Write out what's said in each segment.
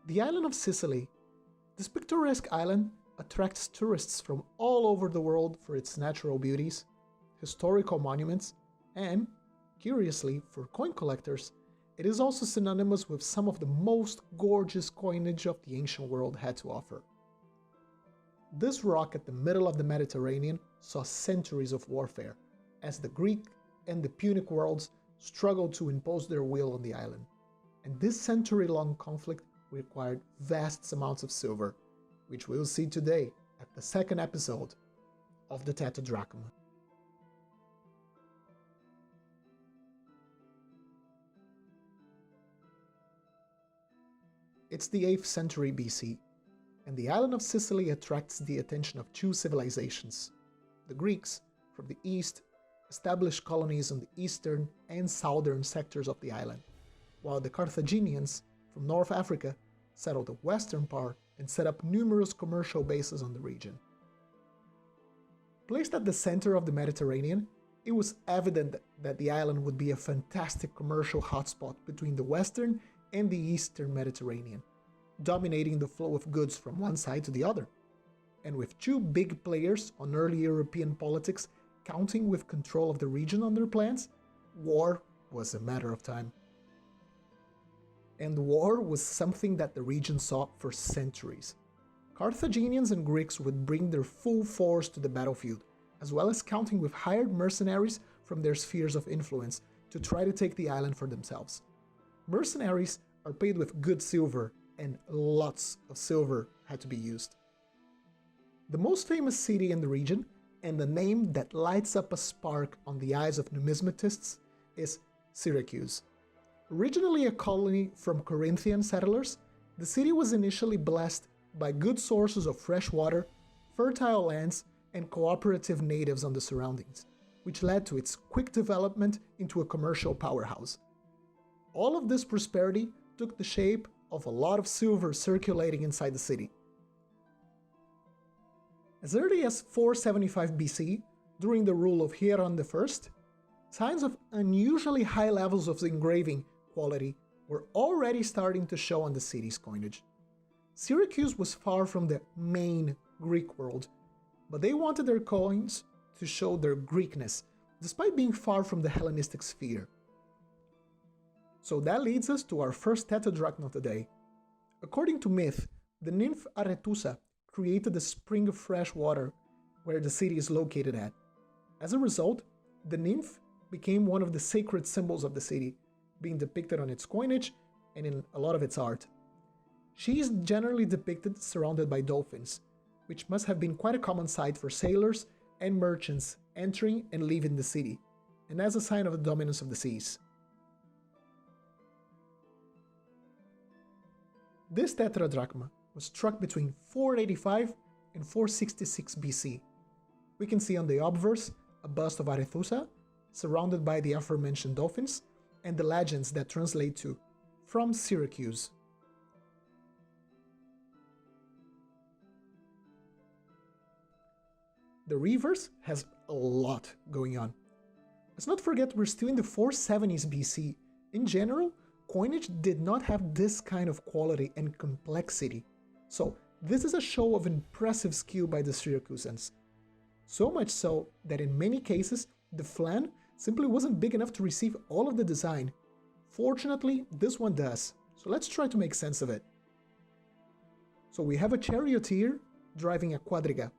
The island of Sicily. This picturesque island attracts tourists from all over the world for its natural beauties, historical monuments, and, curiously for coin collectors, it is also synonymous with some of the most gorgeous coinage of the ancient world had to offer. This rock at the middle of the Mediterranean saw centuries of warfare, as the Greek and the Punic worlds struggled to impose their will on the island. And this century-long conflict required vast amounts of silver, which we'll see today at the second episode of the Tetradrachm. It's the 8th century BC, and the island of Sicily attracts the attention of two civilizations. The Greeks, from the east, established colonies on the eastern and southern sectors of the island, while the Carthaginians, from North Africa, settled the western part and set up numerous commercial bases on the region. Placed at the center of the Mediterranean, it was evident that the island would be a fantastic commercial hotspot between the western and the eastern Mediterranean, dominating the flow of goods from one side to the other. And with two big players on early European politics counting with control of the region on their plans, war was a matter of time. And war was something that the region saw for centuries. Carthaginians and Greeks would bring their full force to the battlefield, as well as counting with hired mercenaries from their spheres of influence to try to take the island for themselves. Mercenaries are paid with good silver, and lots of silver had to be used. The most famous city in the region, and the name that lights up a spark on the eyes of numismatists, is Syracuse. Originally a colony from Corinthian settlers, the city was initially blessed by good sources of fresh water, fertile lands, and cooperative natives on the surroundings, which led to its quick development into a commercial powerhouse. All of this prosperity took the shape of a lot of silver circulating inside the city. As early as 475 BC, during the rule of Hieron I, signs of unusually high levels of engraving quality were already starting to show on the city's coinage. Syracuse was far from the main Greek world, but they wanted their coins to show their Greekness, despite being far from the Hellenistic sphere. So that leads us to our first tetradrachm of the day. According to myth, the nymph Arethusa created a spring of fresh water where the city is located at. As a result, the nymph became one of the sacred symbols of the city, being depicted on its coinage and in a lot of its art. She is generally depicted surrounded by dolphins, which must have been quite a common sight for sailors and merchants entering and leaving the city, and as a sign of the dominance of the seas. This tetradrachma was struck between 485 and 466 BC. We can see on the obverse a bust of Arethusa, surrounded by the aforementioned dolphins, and the legends that translate to "from Syracuse." The reverse has a lot going on. Let's not forget we're still in the 470s BC. In general, coinage did not have this kind of quality and complexity. So this is a show of impressive skill by the Syracusans. So much so that in many cases, the flan simply wasn't big enough to receive all of the design. Fortunately, this one does, so let's try to make sense of it. So we have a charioteer driving a quadriga,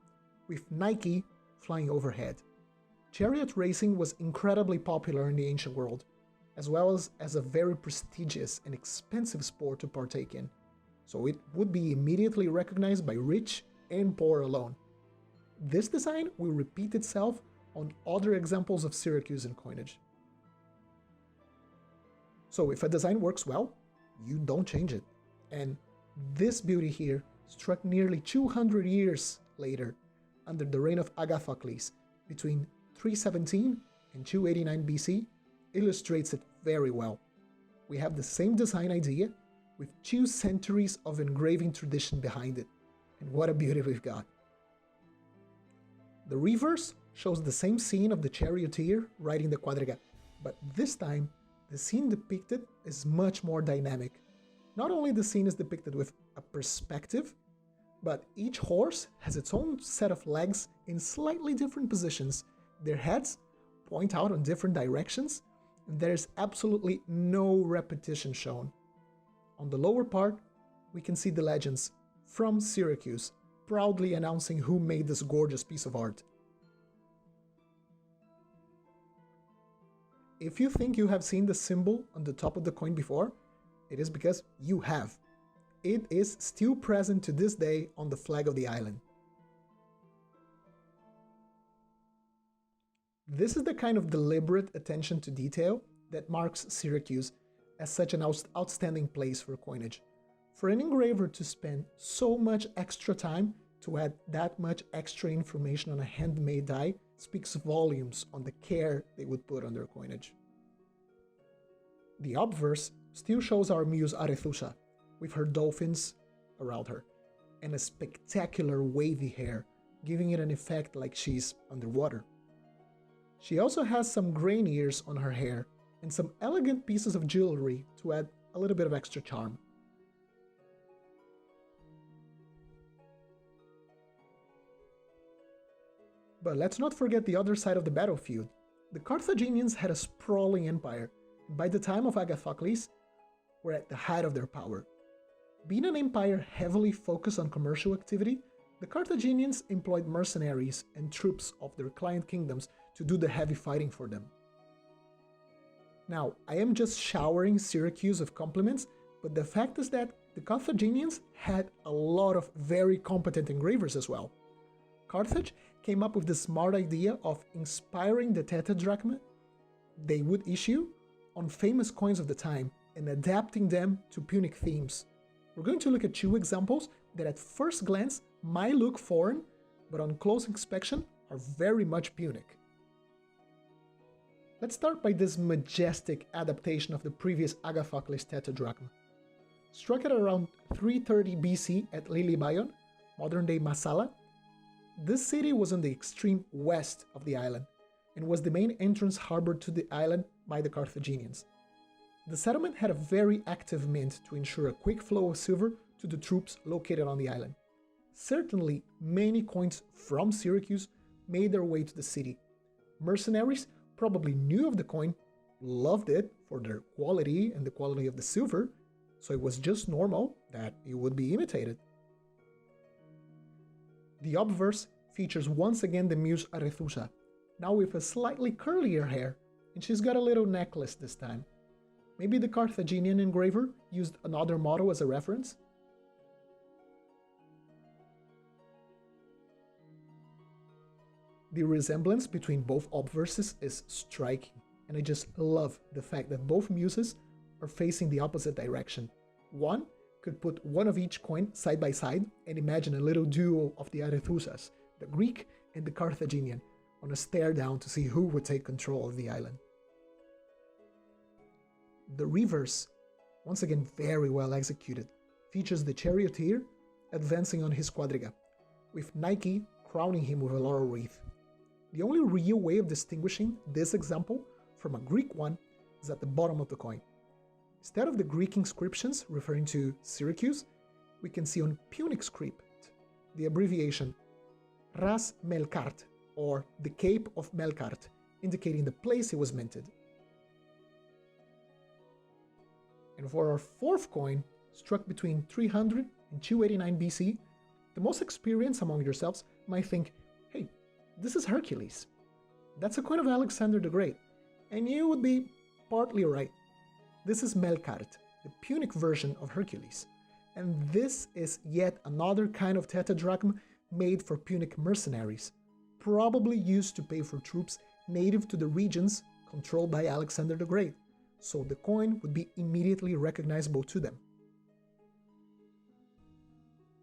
with Nike flying overhead. Chariot racing was incredibly popular in the ancient world, as well as a very prestigious and expensive sport to partake in, so it would be immediately recognized by rich and poor alone. This design will repeat itself on other examples of Syracusan coinage. So if a design works well, you don't change it. And this beauty here, struck nearly 200 years later, under the reign of Agathocles, between 317 and 289 BC, illustrates it very well. We have the same design idea, with 2 centuries of engraving tradition behind it, and what a beauty we've got. The reverse shows the same scene of the charioteer riding the quadriga, but this time the scene depicted is much more dynamic. Not only the scene is depicted with a perspective, but each horse has its own set of legs in slightly different positions. Their heads point out in different directions, and there's absolutely no repetition shown. On the lower part, we can see the legends from Syracuse, proudly announcing who made this gorgeous piece of art. If you think you have seen the symbol on the top of the coin before, it is because you have. It is still present to this day on the flag of the island. This is the kind of deliberate attention to detail that marks Syracuse as such an outstanding place for coinage. For an engraver to spend so much extra time to add that much extra information on a handmade die speaks volumes on the care they would put on their coinage. The obverse still shows our muse Arethusa, with her dolphins around her, and a spectacular wavy hair, giving it an effect like she's underwater. She also has some grain ears on her hair, and some elegant pieces of jewelry to add a little bit of extra charm. But let's not forget the other side of the battlefield. The Carthaginians had a sprawling empire, and by the time of Agathocles, were at the height of their power. Being an empire heavily focused on commercial activity, the Carthaginians employed mercenaries and troops of their client kingdoms to do the heavy fighting for them. Now, I am just showering Syracuse with compliments, but the fact is that the Carthaginians had a lot of very competent engravers as well. Carthage came up with the smart idea of inspiring the Tetradrachm they would issue on famous coins of the time and adapting them to Punic themes. We're going to look at two examples that at first glance might look foreign, but on close inspection are very much Punic. Let's start by this majestic adaptation of the previous Agathocles Tetradrachm. Struck at around 330 BC at Lilybaeon, modern-day Massala, this city was on the extreme west of the island and was the main entrance harbor to the island by the Carthaginians. The settlement had a very active mint to ensure a quick flow of silver to the troops located on the island. Certainly, many coins from Syracuse made their way to the city. Mercenaries probably knew of the coin, loved it for their quality and the quality of the silver, so it was just normal that it would be imitated. The obverse features once again the muse Arethusa, now with a slightly curlier hair, and she's got a little necklace this time. Maybe the Carthaginian engraver used another model as a reference? The resemblance between both obverses is striking, and I just love the fact that both muses are facing the opposite direction. One could put one of each coin side by side and imagine a little duo of the Arethusas, the Greek and the Carthaginian, on a stare down to see who would take control of the island. The reverse, once again very well executed, features the charioteer advancing on his quadriga, with Nike crowning him with a laurel wreath. The only real way of distinguishing this example from a Greek one is at the bottom of the coin. Instead of the Greek inscriptions referring to Syracuse, we can see on Punic script the abbreviation Ras Melkart, or the Cape of Melkart, indicating the place it was minted. And for our fourth coin, struck between 300 and 289 BC, the most experienced among yourselves might think, hey, this is Hercules. That's a coin of Alexander the Great. And you would be partly right. This is Melkart, the Punic version of Hercules. And this is yet another kind of tetradrachm made for Punic mercenaries, probably used to pay for troops native to the regions controlled by Alexander the Great, so the coin would be immediately recognizable to them.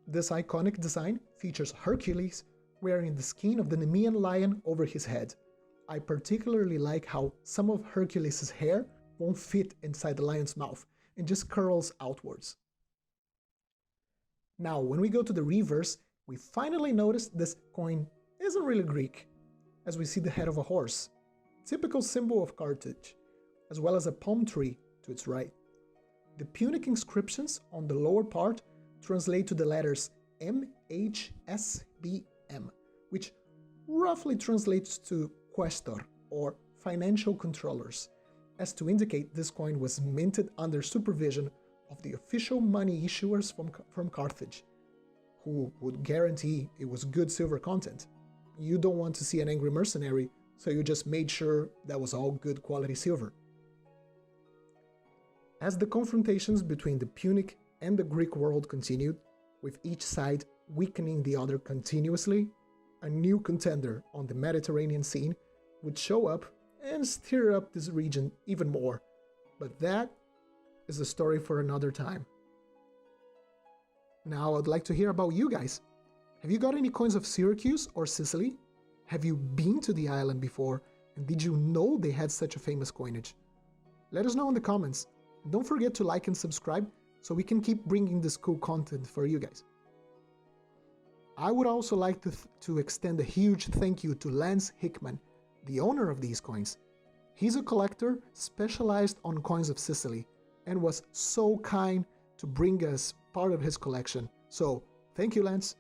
This iconic design features Hercules wearing the skin of the Nemean lion over his head. I particularly like how some of Hercules' hair won't fit inside the lion's mouth and just curls outwards. Now, when we go to the reverse, we finally notice this coin isn't really Greek, as we see the head of a horse, typical symbol of Carthage, as well as a palm tree to its right. The Punic inscriptions on the lower part translate to the letters MHSBM, which roughly translates to questor or financial controllers, as to indicate this coin was minted under supervision of the official money issuers from Carthage, who would guarantee it was good silver content. You don't want to see an angry mercenary, so you just made sure that was all good quality silver. As the confrontations between the Punic and the Greek world continued, with each side weakening the other continuously, a new contender on the Mediterranean scene would show up and stir up this region even more. But that is a story for another time. Now I'd like to hear about you guys. Have you got any coins of Syracuse or Sicily? Have you been to the island before, and did you know they had such a famous coinage? Let us know in the comments. And don't forget to like and subscribe so we can keep bringing this cool content for you guys. I would also like to extend a huge thank you to Lance Hickman, the owner of these coins. He's a collector specialized on coins of Sicily and was so kind to bring us part of his collection. So thank you, Lance.